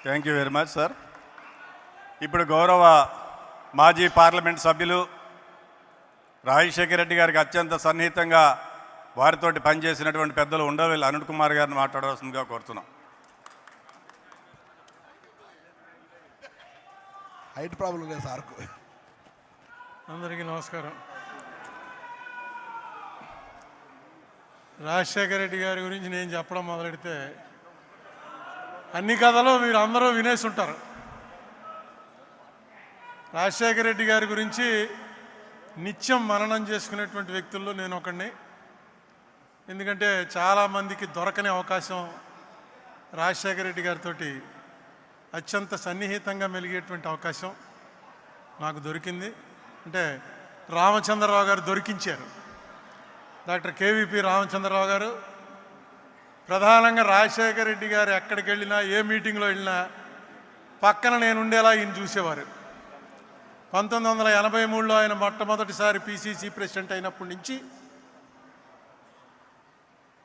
Thank you very much sir. ఇప్పుడు గౌరవ మాజీ పార్లమెంట్ సభ్యులు రాజశేఖర రెడ్డి గారికి అత్యంత సన్నిహితంగా వారితోటి పనిచేసినటువంటి పెద్దలు ఉండవల్లి అనిల్ కుమార్ గారిని మాట్లాడవలసిందిగా కోరుతున్నాం. హైట్ ప్రాబ్లం లేదు సార్కు. అందరికీ నమస్కారం. రాజశేఖర రెడ్డి గారి గురించి నేను చెప్పడం మొదలెడితే అన్ని కథలు మీరు అందరూ వినేసి ఉంటారు. రాజశేఖర రెడ్డి గారి గురించి నిత్యం మననం చేసుకునేటువంటి వ్యక్తుల్లో నేను ఒకడిని. ఎందుకంటే చాలామందికి దొరకని అవకాశం రాజశేఖర రెడ్డి గారితో అత్యంత సన్నిహితంగా మెలిగేటువంటి అవకాశం నాకు దొరికింది. అంటే రామచంద్రరావు గారు దొరికించారు. డాక్టర్ కేవీపీ రామచంద్రరావు గారు ప్రధానంగా రాజశేఖర రెడ్డి గారు ఎక్కడికి వెళ్ళినా, ఏ మీటింగ్లో వెళ్ళినా పక్కన నేను ఉండేలా ఈయన చూసేవారు. 1983లో ఆయన మొట్టమొదటిసారి పిసిసి ప్రెసిడెంట్ అయినప్పటి నుంచి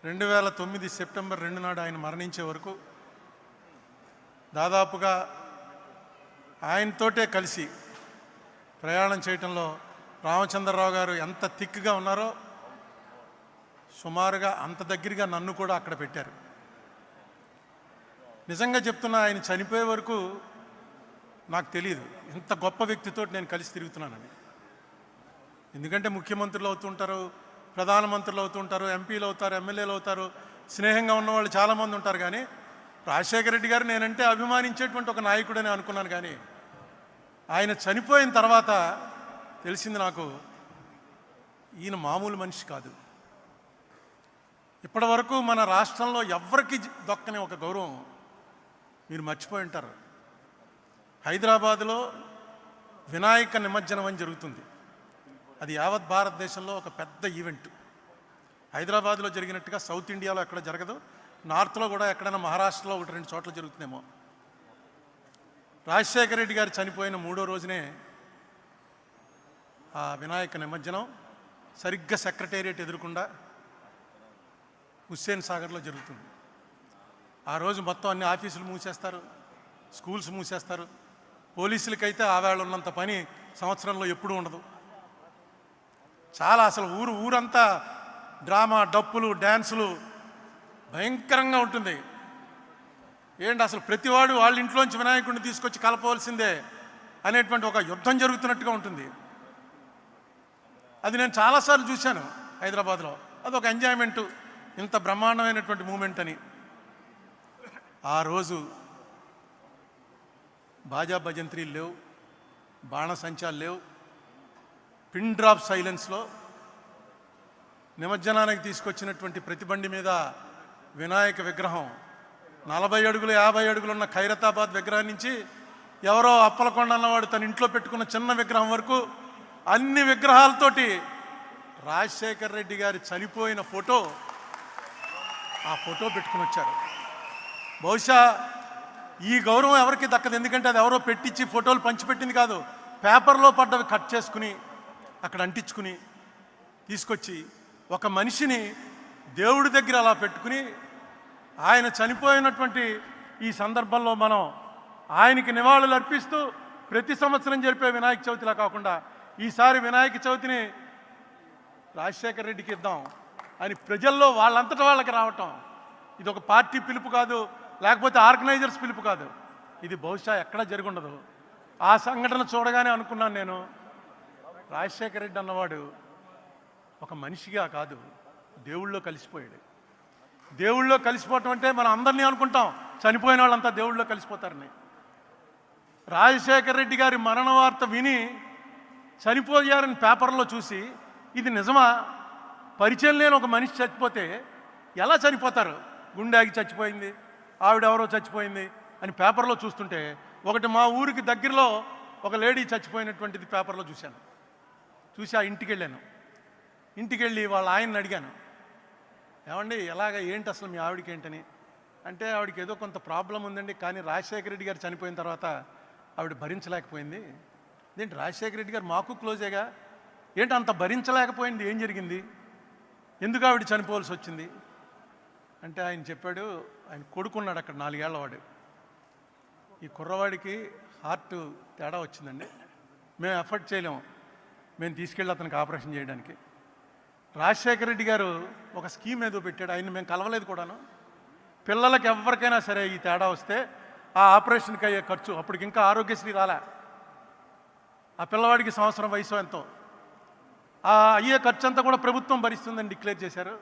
2009 సెప్టెంబర్ 2 నాడు ఆయన మరణించే వరకు దాదాపుగా ఆయనతోటే కలిసి ప్రయాణం చేయటంలో రామచంద్రరావు గారు ఎంత థిక్గా ఉన్నారో సుమారుగా అంత దగ్గరగా నన్ను కూడా అక్కడ పెట్టారు. నిజంగా చెప్తున్నా, ఆయన చనిపోయే వరకు నాకు తెలియదు ఇంత గొప్ప వ్యక్తితో నేను కలిసి తిరుగుతున్నానని. ఎందుకంటే ముఖ్యమంత్రులు అవుతుంటారు, ప్రధానమంత్రులు అవుతుంటారు, ఎంపీలు అవుతారు, ఎమ్మెల్యేలు అవుతారు, స్నేహంగా ఉన్నవాళ్ళు చాలామంది ఉంటారు. కానీ రాజశేఖర రెడ్డి గారు నేనంటే అభిమానించేటువంటి ఒక నాయకుడని అనుకున్నాను. కానీ ఆయన చనిపోయిన తర్వాత తెలిసింది నాకు, ఈయన మామూలు మనిషి కాదు. ఇప్పటి వరకు మన రాష్ట్రంలో ఎవ్వరికి దొక్కని ఒక గౌరవం మీరు మర్చిపోయి ఉంటారు. హైదరాబాదులో వినాయక నిమజ్జనం అని జరుగుతుంది. అది యావత్ భారతదేశంలో ఒక పెద్ద ఈవెంట్. హైదరాబాద్లో జరిగినట్టుగా సౌత్ ఇండియాలో ఎక్కడ జరగదు. నార్త్లో కూడా ఎక్కడైనా మహారాష్ట్రలో 1-2 చోట్ల జరుగుతుందేమో. రాజశేఖర రెడ్డి గారు చనిపోయిన 3వ రోజునే ఆ వినాయక నిమజ్జనం సరిగ్గా సెక్రటేరియట్ ఎదురుకుండా హుస్సేన్ సాగర్లో జరుగుతుంది. ఆ రోజు మొత్తం అన్ని ఆఫీసులు మూసేస్తారు, స్కూల్స్ మూసేస్తారు. పోలీసులకైతే ఆవేళ ఉన్నంత పని సంవత్సరంలో ఎప్పుడూ ఉండదు. చాలా అసలు ఊరంతా డ్రామా, డప్పులు, డ్యాన్సులు భయంకరంగా ఉంటుంది. ఏంటి అసలు ప్రతివాడు వాళ్ళ ఇంట్లోంచి వినాయకుడిని తీసుకొచ్చి కలపవలసిందే అనేటువంటి ఒక యుద్ధం జరుగుతున్నట్టుగా ఉంటుంది. అది నేను చాలాసార్లు చూశాను హైదరాబాద్లో. అదొక ఎంజాయ్మెంటు, ఇంత బ్రహ్మాండమైనటువంటి మూమెంట్ అని. ఆ రోజు బాజా భజంత్రీలు లేవు, బాణసంచాలు లేవు. పిన్ డ్రాప్ సైలెన్స్లో నిమజ్జనానికి తీసుకొచ్చినటువంటి ప్రతి బండి మీద వినాయక విగ్రహం 40 అడుగులు 50 అడుగులు ఉన్న ఖైరతాబాద్ విగ్రహం నుంచి ఎవరో అప్పలకొండ అన్నవాడు తన ఇంట్లో పెట్టుకున్న చిన్న విగ్రహం వరకు అన్ని విగ్రహాలతోటి రాజశేఖర రెడ్డి గారి చనిపోయిన ఫోటో, ఆ ఫోటో పెట్టుకుని వచ్చారు. బహుశా ఈ గౌరవం ఎవరికి దక్కదు. ఎందుకంటే అది ఎవరో పెట్టించి ఫోటోలు పంచిపెట్టింది కాదు. పేపర్లో పడ్డవి కట్ చేసుకుని అక్కడ అంటించుకుని తీసుకొచ్చి ఒక మనిషిని దేవుడి దగ్గర అలా పెట్టుకుని ఆయన చనిపోయినటువంటి ఈ సందర్భంలో మనం ఆయనకి నివాళులు అర్పిస్తూ ప్రతి సంవత్సరం జరిపే వినాయక చవితిలా కాకుండా ఈసారి వినాయక చవితిని రాజశేఖర రెడ్డికి ఇద్దాం అని ప్రజల్లో వాళ్ళంతటా వాళ్ళకి రావటం, ఇది ఒక పార్టీ పిలుపు కాదు, లేకపోతే ఆర్గనైజర్స్ పిలుపు కాదు. ఇది బహుశా ఎక్కడా జరుగుండదు. ఆ సంఘటన చూడగానే అనుకున్నాను నేను, రాజశేఖర రెడ్డి అన్నవాడు ఒక మనిషిగా కాదు, దేవుళ్ళో కలిసిపోయాడు. దేవుళ్ళో కలిసిపోవటం అంటే మనం అందరినీ అనుకుంటాం చనిపోయిన వాళ్ళంతా దేవుళ్ళో కలిసిపోతారని. రాజశేఖర రెడ్డి గారి మరణ వార్త విని చనిపోయారని పేపర్లో చూసి ఇది నిజమా, పరిచయం లేని ఒక మనిషి చచ్చిపోతే ఎలా చనిపోతారు, గుండె ఆగి చచ్చిపోయింది, ఆవిడెవరో చచ్చిపోయింది అని పేపర్లో చూస్తుంటే, ఒకటి మా ఊరికి దగ్గరలో ఒక లేడీ చచ్చిపోయినటువంటిది పేపర్లో చూశాను. చూసి ఆ ఇంటికి వెళ్ళాను. ఇంటికి వెళ్ళి వాళ్ళ ఆయన్ని అడిగాను, ఏమండి ఏంటి అసలు మీ ఆవిడకి ఏంటని. అంటే ఆవిడకి ఏదో కొంత ప్రాబ్లం ఉందండి, కానీ రాజశేఖర రెడ్డి గారు చనిపోయిన తర్వాత ఆవిడ భరించలేకపోయింది. ఏంటి రాజశేఖర రెడ్డి గారు మాకు క్లోజేగా, ఏంటి అంత భరించలేకపోయింది, ఏం జరిగింది, ఎందుకు ఆవిడ చనిపోవాల్సి వచ్చింది అంటే ఆయన చెప్పాడు, ఆయన కొడుకున్నాడు అక్కడ 4 ఏళ్ల వాడు. ఈ కుర్రవాడికి హార్ట్ తేడా వచ్చిందండి. మేము ఎఫర్ట్ చేయలేము, మేము తీసుకెళ్ళి అతనికి ఆపరేషన్ చేయడానికి. రాజశేఖర రెడ్డి గారు ఒక స్కీమ్ ఏదో పెట్టాడు, ఆయన మేము కలవలేదు కూడాను. పిల్లలకి ఎవరికైనా సరే ఈ తేడా వస్తే ఆ ఆపరేషన్కి అయ్యే ఖర్చు, అప్పటికి ఇంకా ఆరోగ్యశ్రీ రాలే, ఆ పిల్లవాడికి సంవత్సరం వయసు ఎంతో, ఆ అయ్యే ఖర్చు అంతా కూడా ప్రభుత్వం భరిస్తుందని డిక్లేర్ చేశారు.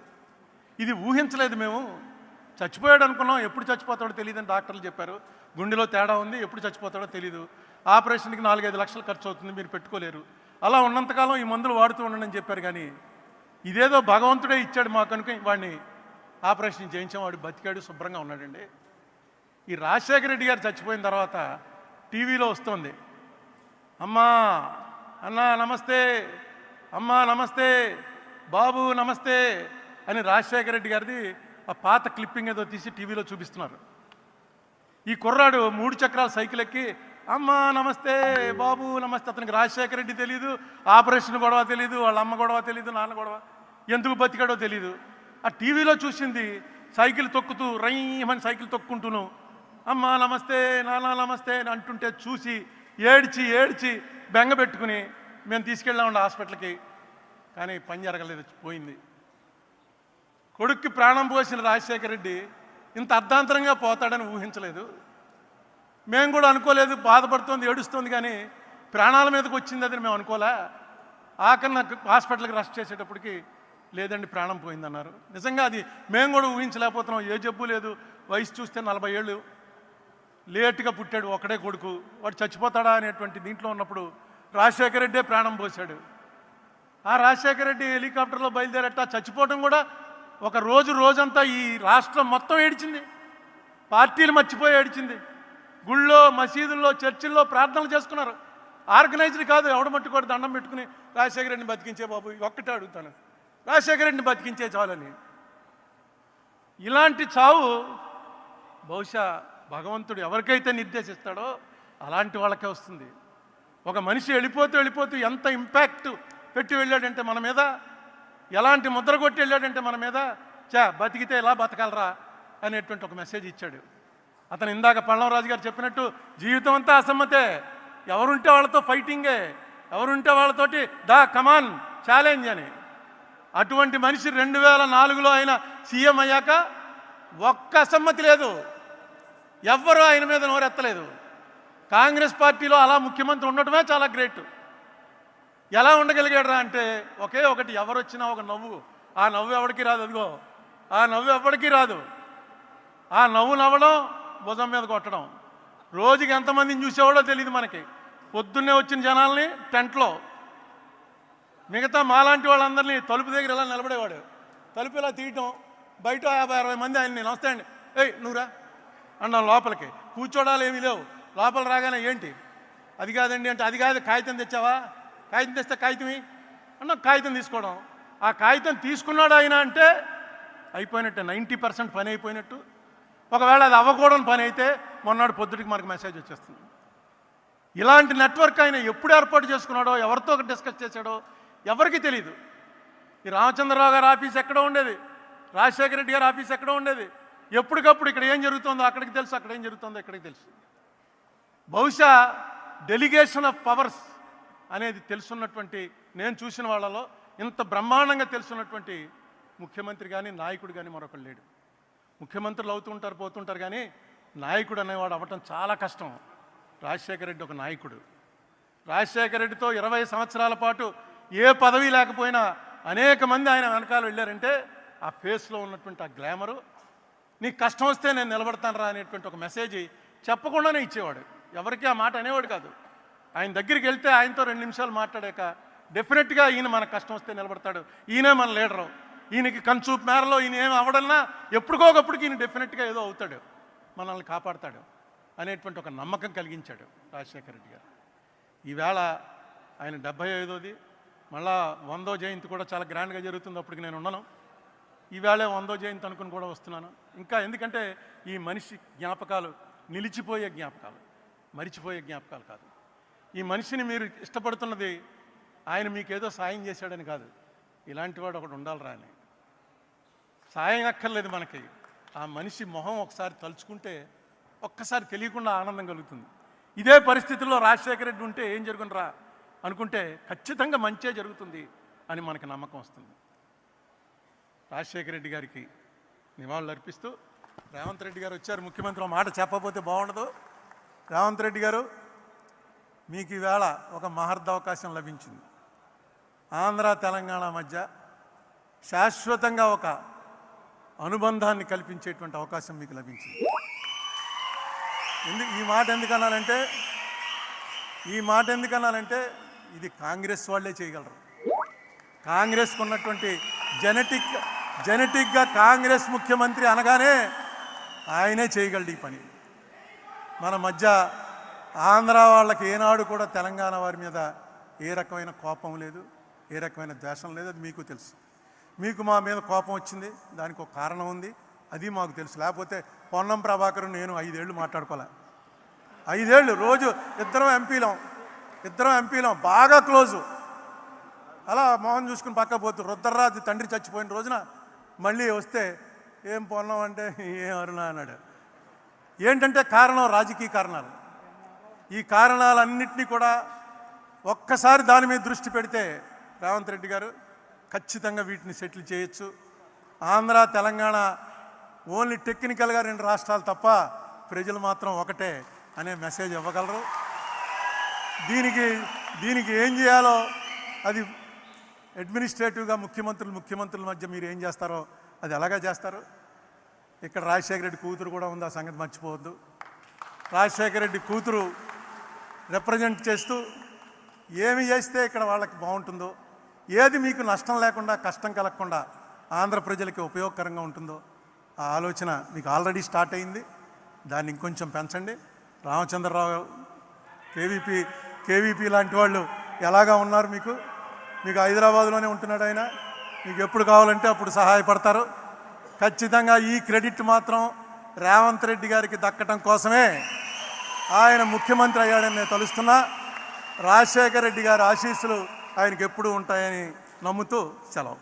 ఇది ఊహించలేదు మేము. చచ్చిపోయాడు అనుకున్నాం, ఎప్పుడు చచ్చిపోతాడో తెలియదని డాక్టర్లు చెప్పారు. గుండెలో తేడా ఉంది, ఎప్పుడు చచ్చిపోతాడో తెలీదు, ఆపరేషన్కి 4-5 లక్షలు ఖర్చు అవుతుంది, మీరు పెట్టుకోలేరు, అలా ఉన్నంతకాలం ఈ మందులు వాడుతూ ఉండండి అని చెప్పారు. కానీ ఇదేదో భగవంతుడే ఇచ్చాడు మాకు అనుకుని వాడిని ఆపరేషన్ చేయించాం, వాడు బతికాడు, శుభ్రంగా ఉన్నాడండి. ఈ రాజశేఖర రెడ్డి గారు చచ్చిపోయిన తర్వాత టీవీలో వస్తుంది, అమ్మా అన్నా నమస్తే, అమ్మా నమస్తే, బాబు నమస్తే అని రాజశేఖర రెడ్డి గారిది ఆ పాత క్లిప్పింగ్ ఏదో తీసి టీవీలో చూపిస్తున్నారు. ఈ కుర్రాడు 3 చక్రాల సైకిల్ ఎక్కి అమ్మా నమస్తే, బాబు నమస్తే. అతనికి రాజశేఖర రెడ్డి తెలీదు, ఆపరేషన్ గొడవ తెలీదు, వాళ్ళ అమ్మ గొడవ తెలీదు, నాన్న గొడవ, ఎందుకు బతికాడో తెలీదు. ఆ టీవీలో చూసింది సైకిల్ తొక్కుతూ రైమని సైకిల్ తొక్కుంటూను అమ్మా నమస్తే, నాన్న నమస్తే అని అంటుంటే చూసి ఏడ్చి ఏడ్చి బెంగ పెట్టుకుని మేము తీసుకెళ్ళామండి హాస్పిటల్కి. కానీ పని జరగలేదు, పోయింది. కొడుక్కి ప్రాణం పోసిన రాజశేఖర రెడ్డి ఇంత అర్ధాంతరంగా పోతాడని ఊహించలేదు. మేము కూడా అనుకోలేదు, బాధపడుతోంది, ఏడుస్తోంది, కానీ ప్రాణాల మీదకి వచ్చింది అది మేము అనుకోలే. ఆఖరిన హాస్పిటల్కి రష్ చేసేటప్పటికి లేదండి ప్రాణం పోయిందన్నారు. నిజంగా అది మేము కూడా ఊహించలేకపోతున్నాం. ఏ జబ్బు లేదు, వయసు చూస్తే 40 ఏళ్ళు, లేటుగా పుట్టాడు, ఒకడే కొడుకు, వాడు చచ్చిపోతాడా అనేటువంటి దీంట్లో ఉన్నప్పుడు రాజశేఖర రెడ్డే ప్రాణం పోశాడు. ఆ రాజశేఖర రెడ్డి హెలికాప్టర్లో బయలుదేరట, చచ్చిపోవటం కూడా ఒక రోజంతా ఈ రాష్ట్రం మొత్తం ఏడిచింది, పార్టీలు మర్చిపోయి ఏడిచింది. గుళ్ళో, మసీదుల్లో, చర్చిల్లో ప్రార్థనలు చేసుకున్నారు. ఆర్గనైజ్డ్ కాదు, ఎవడ మట్టుకోడు దండం పెట్టుకుని రాజశేఖర రెడ్డిని బతికించే బాబు, ఒక్కటే అడుగుతాను, రాజశేఖర రెడ్డిని బతికించే చాలని. ఇలాంటి చావు బహుశా భగవంతుడు ఎవరికైతే నిర్దేశిస్తాడో అలాంటి వాళ్ళకే వస్తుంది. ఒక మనిషి వెళ్ళిపోతూ ఎంత ఇంపాక్ట్ పెట్టి వెళ్ళాడంటే మన మీద, ఎలాంటి ముద్ర కొట్టి వెళ్ళాడంటే మన మీద, బతికితే ఎలా బతకాలరా అనేటువంటి ఒక మెసేజ్ ఇచ్చాడు. అతను ఇందాక పళ్ళవరాజు గారు చెప్పినట్టు జీవితం అంతా అసమ్మతే, ఎవరుంటే వాళ్ళతో ఫైటింగే, ఎవరుంటే వాళ్ళతోటి దా కమాన్ ఛాలెంజ్ అని. అటువంటి మనిషి 2004లో ఆయన సీఎం అయ్యాక ఒక్క అసమ్మతి లేదు, ఎవ్వరూ ఆయన మీద నోరెత్తలేదు. కాంగ్రెస్ పార్టీలో అలా ముఖ్యమంత్రి ఉండటమే చాలా గ్రేట్. ఎలా ఉండగలిగాడరా అంటే ఒకే ఒకటి, ఎవరు వచ్చినా ఒక నవ్వు, ఆ నవ్వు ఎవరికి రాదు, అదిగో ఆ నవ్వు ఎవరికి రాదు. ఆ నవ్వు నవ్వడం, భుజం మీద కొట్టడం. రోజుకి ఎంతమందిని చూసేవాడో తెలియదు మనకి. పొద్దున్నే వచ్చిన జనాల్ని టెంట్లో, మిగతా మాలాంటి వాళ్ళందరినీ తలుపు దగ్గర ఇలా నిలబడేవాడు, తలుపు ఇలా తీయటం, బయట 50-60 మంది ఆయన్ని నమస్తే అండి, ఏయ్ నువ్వురా అన్నాం లోపలికి. కూర్చోడాలు ఏమీ లేవు. లోపల రాగానే ఏంటి అది కాదండి అంటే, అది కాదు, కాగితం తెచ్చావా, కాగితం తెస్తే కాగితమి అన్నాం, కాగితం తీసుకోవడం. ఆ కాగితం తీసుకున్నాడు ఆయన అంటే అయిపోయినట్టే, 90% పని అయిపోయినట్టు. ఒకవేళ అది అవ్వకూడని పని అయితే మొన్నటి పొద్దుటికి మనకు మెసేజ్ వచ్చేస్తుంది. ఇలాంటి నెట్వర్క్ ఆయన ఎప్పుడు ఏర్పాటు చేసుకున్నాడో, ఎవరితో డిస్కస్ చేశాడో ఎవరికి తెలియదు. ఈ రామచంద్రరావు గారి ఆఫీస్ ఎక్కడో ఉండేది, రాజశేఖర రెడ్డి గారి ఆఫీస్ ఎక్కడో ఉండేది. ఎప్పటికప్పుడు ఇక్కడ ఏం జరుగుతుందో అక్కడికి తెలుసు, అక్కడ ఏం జరుగుతుందో ఇక్కడికి తెలుసు. బహుశా డెలిగేషన్ ఆఫ్ పవర్స్ అనేది తెలుసున్నటువంటి, నేను చూసిన వాళ్ళలో ఇంత బ్రహ్మాండంగా తెలుసున్నటువంటి ముఖ్యమంత్రి కానీ నాయకుడు కానీ మరొకరు లేడు. ముఖ్యమంత్రులు అవుతుంటారు పోతుంటారు, కానీ నాయకుడు అనేవాడు అవ్వటం చాలా కష్టం. రాజశేఖర రెడ్డి ఒక నాయకుడు. రాజశేఖర రెడ్డితో 20 సంవత్సరాల పాటు ఏ పదవి లేకపోయినా అనేక మంది ఆయన వెనకాల వెళ్ళారంటే ఆ ఫేస్లో ఉన్నటువంటి ఆ గ్లామరు, నీకు కష్టం వస్తే నేను నిలబడతాను రా అనేటువంటి ఒక మెసేజ్ చెప్పకుండానే ఇచ్చేవాడు. ఎవరికి ఆ మాట అనేవాడు కాదు. ఆయన దగ్గరికి వెళ్తే ఆయనతో 2 నిమిషాలు మాట్లాడాక డెఫినెట్గా ఈయన మనకు కష్టం వస్తే నిలబడతాడు, ఈయనే మన లీడరు, ఈయనకి కన్సూప్ మేరలో ఈయన ఏమి అవ్వడన్నా ఎప్పటికోకప్పటికి ఈయన డెఫినెట్గా ఏదో అవుతాడు, మనల్ని కాపాడతాడు అనేటువంటి ఒక నమ్మకం కలిగించాడు రాజశేఖర రెడ్డి గారు. ఈవేళ ఆయన 75వది, మళ్ళా 100వ జయంతి కూడా చాలా గ్రాండ్గా జరుగుతుంది. అప్పటికి నేను ఉన్నాను. ఈవేళ 100వ జయంతి అనుకుని కూడా వస్తున్నాను. ఇంకా ఎందుకంటే ఈ మనిషి జ్ఞాపకాలు నిలిచిపోయే జ్ఞాపకాలు, మరిచిపోయే జ్ఞాపకాలు కాదు. ఈ మనిషిని మీరు ఇష్టపడుతున్నది ఆయన మీకేదో సాయం చేశాడని కాదు, ఇలాంటి వాడు ఒకడు ఉండాలిరా అని. సాయం అక్కర్లేదు మనకి, ఆ మనిషి మొహం ఒకసారి తలుచుకుంటే ఒక్కసారి తెలియకుండా ఆనందం కలుగుతుంది. ఇదే పరిస్థితుల్లో రాజశేఖర రెడ్డి ఉంటే ఏం జరుగునరా అనుకుంటే ఖచ్చితంగా మంచే జరుగుతుంది అని మనకు నమ్మకం వస్తుంది. రాజశేఖర రెడ్డి గారికి నివాళులు అర్పిస్తూ రేవంత్ రెడ్డి గారు వచ్చారు. ముఖ్యమంత్రి ఒక మాట చెప్పకపోతే బాగుండదు. రేవంత్ రెడ్డి గారు, మీకు ఈవేళ ఒక మహర్దవకాశం లభించింది. ఆంధ్ర తెలంగాణ మధ్య శాశ్వతంగా ఒక అనుబంధాన్ని కల్పించేటువంటి అవకాశం మీకు లభించింది. ఈ మాట ఎందుకన్నానంటే ఇది కాంగ్రెస్ వాళ్ళే చేయగలరు. కాంగ్రెస్కు ఉన్నటువంటి జెనెటిక్గా కాంగ్రెస్ ముఖ్యమంత్రి అనగానే ఆయనే చేయగలడు ఈ పని. మన మధ్య ఆంధ్ర వాళ్ళకి ఏనాడు కూడా తెలంగాణ వారి మీద ఏ రకమైన కోపం లేదు, ఏ రకమైన ద్వేషం లేదు. అది మీకు తెలుసు. మీకు మా మీద కోపం వచ్చింది, దానికి ఒక కారణం ఉంది, అది మాకు తెలుసు. లేకపోతే పొన్నం ప్రభాకర్ నేను 5 ఏళ్ళు మాట్లాడుకోలే. 5 ఏళ్ళు రోజు ఇద్దరం ఎంపీలం బాగా క్లోజు. అలా మోహన్ చూసుకుని పక్క పోతూ రుద్రరాజు తండ్రి చచ్చిపోయిన రోజున మళ్ళీ వస్తే ఏం పొన్నం అంటే ఏం అరుణ అన్నాడు. ఏంటంటే కారణం రాజకీయ కారణాలు. ఈ కారణాలన్నింటినీ కూడా ఒక్కసారి దాని మీద దృష్టి పెడితే రేవంత్ రెడ్డి గారు ఖచ్చితంగా వీటిని సెటిల్ చేయొచ్చు. ఆంధ్ర తెలంగాణ ఓన్లీ టెక్నికల్గా 2 రాష్ట్రాలు తప్ప ప్రజలు మాత్రం ఒకటే అనే మెసేజ్ ఇవ్వగలరు. దీనికి ఏం చేయాలో అది అడ్మినిస్ట్రేటివ్గా ముఖ్యమంత్రుల మధ్య మీరు ఏం చేస్తారో అది ఎలాగా చేస్తారు. ఇక్కడ రాజశేఖర రెడ్డి కూతురు కూడా ఉంది, ఆ సంగతి మర్చిపోవద్దు. రాజశేఖర రెడ్డి కూతురు రిప్రజెంట్ చేస్తూ ఏమి చేస్తే ఇక్కడ వాళ్ళకి బాగుంటుందో, ఏది మీకు నష్టం లేకుండా కష్టం కలగకుండా ఆంధ్ర ప్రజలకి ఉపయోగకరంగా ఉంటుందో ఆ ఆలోచన మీకు ఆల్రెడీ స్టార్ట్ అయింది. దాన్ని ఇంకొంచెం పెంచండి. రామచంద్రరావు కేవీపీ లాంటి వాళ్ళు ఎలాగా ఉన్నారు మీకు హైదరాబాద్లోనే ఉంటున్నాడు ఆయన. మీకు ఎప్పుడు కావాలంటే అప్పుడు సహాయపడతారు. ఖచ్చితంగా ఈ క్రెడిట్ మాత్రం రేవంత్ రెడ్డి గారికి దక్కడం కోసమే ఆయన ముఖ్యమంత్రి అయ్యాడని నేను తలుస్తున్నా. రాజశేఖర రెడ్డి గారి ఆశీస్సులు ఆయనకి ఎప్పుడూ ఉంటాయని నమ్ముతూ సెలవు.